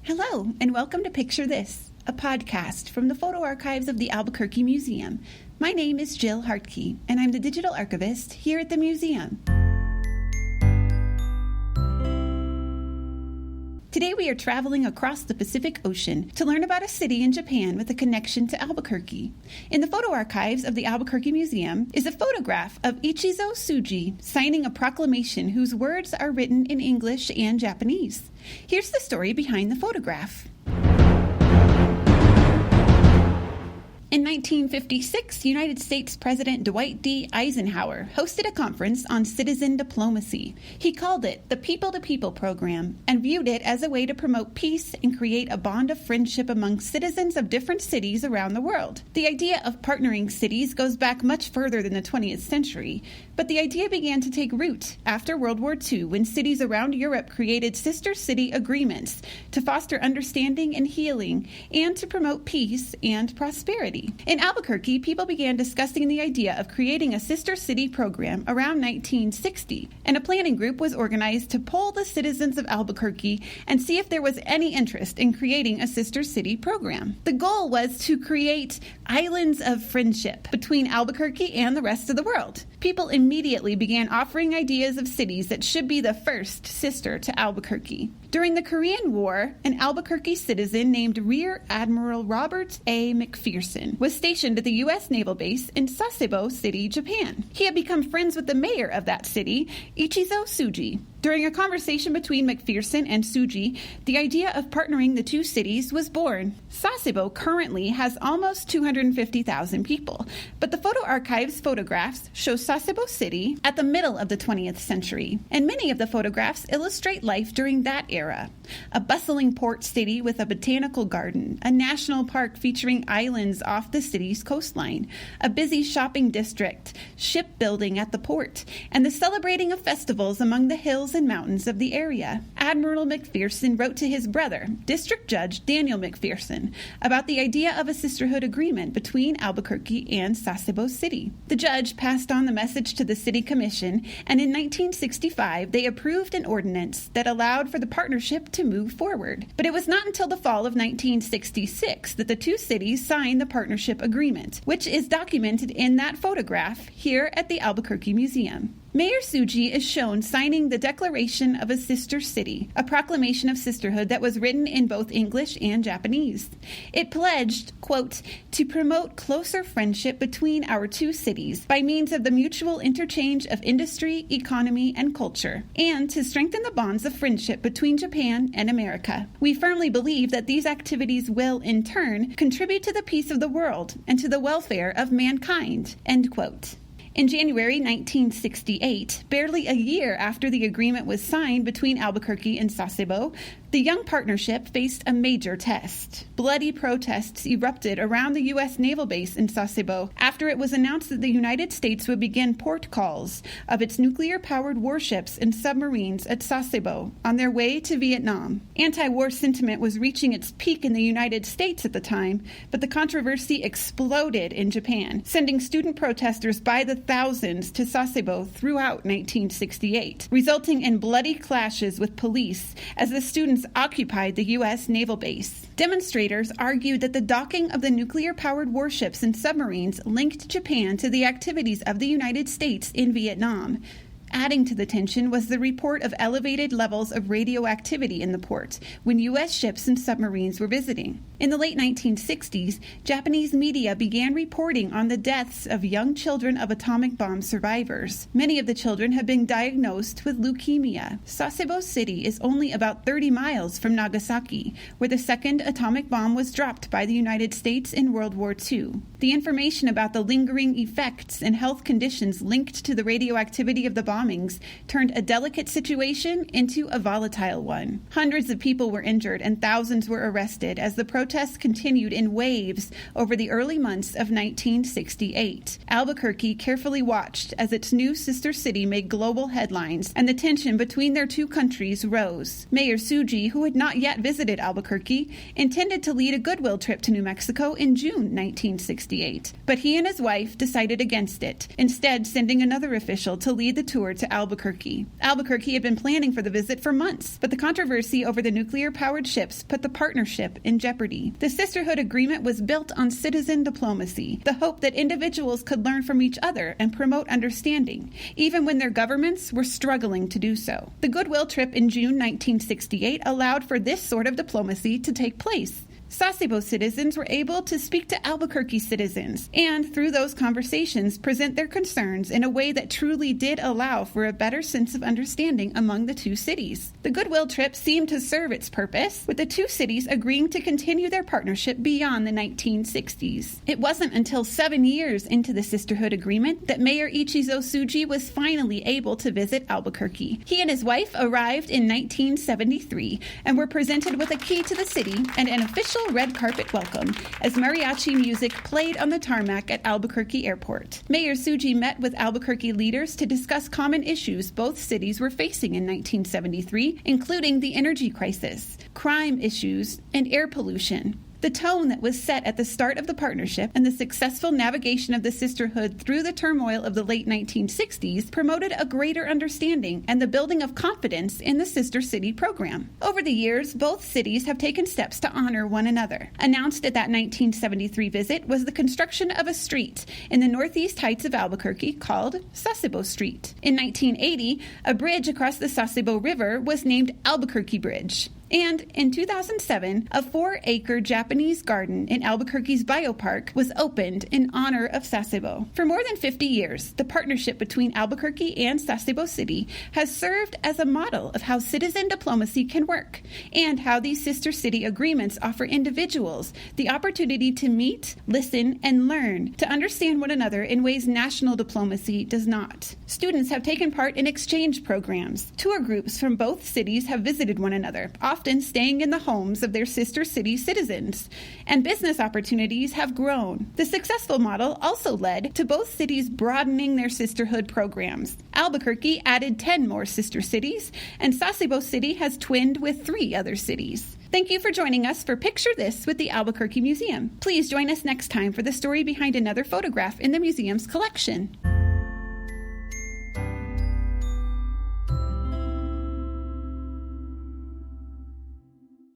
Hello, and welcome to Picture This, a podcast from the photo archives of the Albuquerque Museum. My name is Jill Hartke, and I'm the digital archivist here at the museum. Today we are traveling across the Pacific Ocean to learn about a city in Japan with a connection to Albuquerque. In the photo archives of the Albuquerque Museum is a photograph of Ichizo Tsuji signing a proclamation whose words are written in English and Japanese. Here's the story behind the photograph. In 1956, United States President Dwight D. Eisenhower hosted a conference on citizen diplomacy. He called it the People-to-People program and viewed it as a way to promote peace and create a bond of friendship among citizens of different cities around the world. The idea of partnering cities goes back much further than the 20th century, but the idea began to take root after World War II when cities around Europe created sister city agreements to foster understanding and healing and to promote peace and prosperity. In Albuquerque, people began discussing the idea of creating a sister city program around 1960, and a planning group was organized to poll the citizens of Albuquerque and see if there was any interest in creating a sister city program. The goal was to create islands of friendship between Albuquerque and the rest of the world. People immediately began offering ideas of cities that should be the first sister to Albuquerque. During the Korean War, an Albuquerque citizen named Rear Admiral Robert A. McPherson was stationed at the U.S. Naval Base in Sasebo City, Japan. He had become friends with the mayor of that city, Ichizo Tsuji. During a conversation between McPherson and Tsuji, the idea of partnering the two cities was born. Sasebo currently has almost 250,000 people, but the photo archive's photographs show Sasebo City at the middle of the 20th century, and many of the photographs illustrate life during that era. A bustling port city with a botanical garden, a national park featuring islands off the city's coastline, a busy shopping district, shipbuilding at the port, and the celebrating of festivals among the hills and mountains of the area. Admiral McPherson wrote to his brother, District Judge Daniel McPherson, about the idea of a sisterhood agreement between Albuquerque and Sasebo City. The judge passed on the message to the city commission, and in 1965 they approved an ordinance that allowed for the partnership to move forward. But it was not until the fall of 1966 that the two cities signed the partnership agreement, which is documented in that photograph here at the Albuquerque Museum. Mayor Tsuji is shown signing the Declaration of a Sister City, a proclamation of sisterhood that was written in both English and Japanese. It pledged, quote, to promote closer friendship between our two cities by means of the mutual interchange of industry, economy, and culture, and to strengthen the bonds of friendship between Japan and America. We firmly believe that these activities will, in turn, contribute to the peace of the world and to the welfare of mankind, end quote. In January 1968, barely a year after the agreement was signed between Albuquerque and Sasebo, the young partnership faced a major test. Bloody protests erupted around the U.S. Naval Base in Sasebo after it was announced that the United States would begin port calls of its nuclear-powered warships and submarines at Sasebo on their way to Vietnam. Anti-war sentiment was reaching its peak in the United States at the time, but the controversy exploded in Japan, sending student protesters by the thousands to Sasebo throughout 1968, resulting in bloody clashes with police as the students occupied the U.S. Naval Base. Demonstrators argued that the docking of the nuclear-powered warships and submarines linked Japan to the activities of the United States in Vietnam. Adding to the tension was the report of elevated levels of radioactivity in the port when U.S. ships and submarines were visiting. In the late 1960s, Japanese media began reporting on the deaths of young children of atomic bomb survivors. Many of the children have been diagnosed with leukemia. Sasebo City is only about 30 miles from Nagasaki, where the second atomic bomb was dropped by the United States in World War II. The information about the lingering effects and health conditions linked to the radioactivity of the bombings turned a delicate situation into a volatile one. Hundreds of people were injured and thousands were arrested as the protests continued in waves over the early months of 1968. Albuquerque carefully watched as its new sister city made global headlines, and the tension between their two countries rose. Mayor Tsuji, who had not yet visited Albuquerque, intended to lead a goodwill trip to New Mexico in June 1968, but he and his wife decided against it, instead sending another official to lead the tour tour to Albuquerque. Albuquerque had been planning for the visit for months, but the controversy over the nuclear-powered ships put the partnership in jeopardy. The sisterhood agreement was built on citizen diplomacy, the hope that individuals could learn from each other and promote understanding, even when their governments were struggling to do so. The goodwill trip in June 1968 allowed for this sort of diplomacy to take place. Sasebo citizens were able to speak to Albuquerque citizens and, through those conversations, present their concerns in a way that truly did allow for a better sense of understanding among the two cities. The goodwill trip seemed to serve its purpose, with the two cities agreeing to continue their partnership beyond the 1960s. It wasn't until 7 years into the sisterhood agreement that Mayor Ichizo Tsuji was finally able to visit Albuquerque. He and his wife arrived in 1973 and were presented with a key to the city and an official red carpet welcome as mariachi music played on the tarmac at Albuquerque Airport. Mayor Tsuji met with Albuquerque leaders to discuss common issues both cities were facing in 1973, including the energy crisis, crime issues, and air pollution. The tone that was set at the start of the partnership and the successful navigation of the sisterhood through the turmoil of the late 1960s promoted a greater understanding and the building of confidence in the Sister City program. Over the years, both cities have taken steps to honor one another. Announced at that 1973 visit was the construction of a street in the northeast heights of Albuquerque called Sasebo Street. In 1980, a bridge across the Sasebo River was named Albuquerque Bridge. And in 2007, a 4-acre Japanese garden in Albuquerque's biopark was opened in honor of Sasebo. For more than 50 years, the partnership between Albuquerque and Sasebo City has served as a model of how citizen diplomacy can work and how these sister city agreements offer individuals the opportunity to meet, listen, and learn to understand one another in ways national diplomacy does not. Students have taken part in exchange programs. Tour groups from both cities have visited one another, often staying in the homes of their sister city citizens, and business opportunities have grown. The successful model also led to both cities broadening their sisterhood programs. Albuquerque added 10 more sister cities, and Sasebo City has twinned with 3 other cities. Thank you for joining us for Picture This with the Albuquerque Museum. Please join us next time for the story behind another photograph in the museum's collection.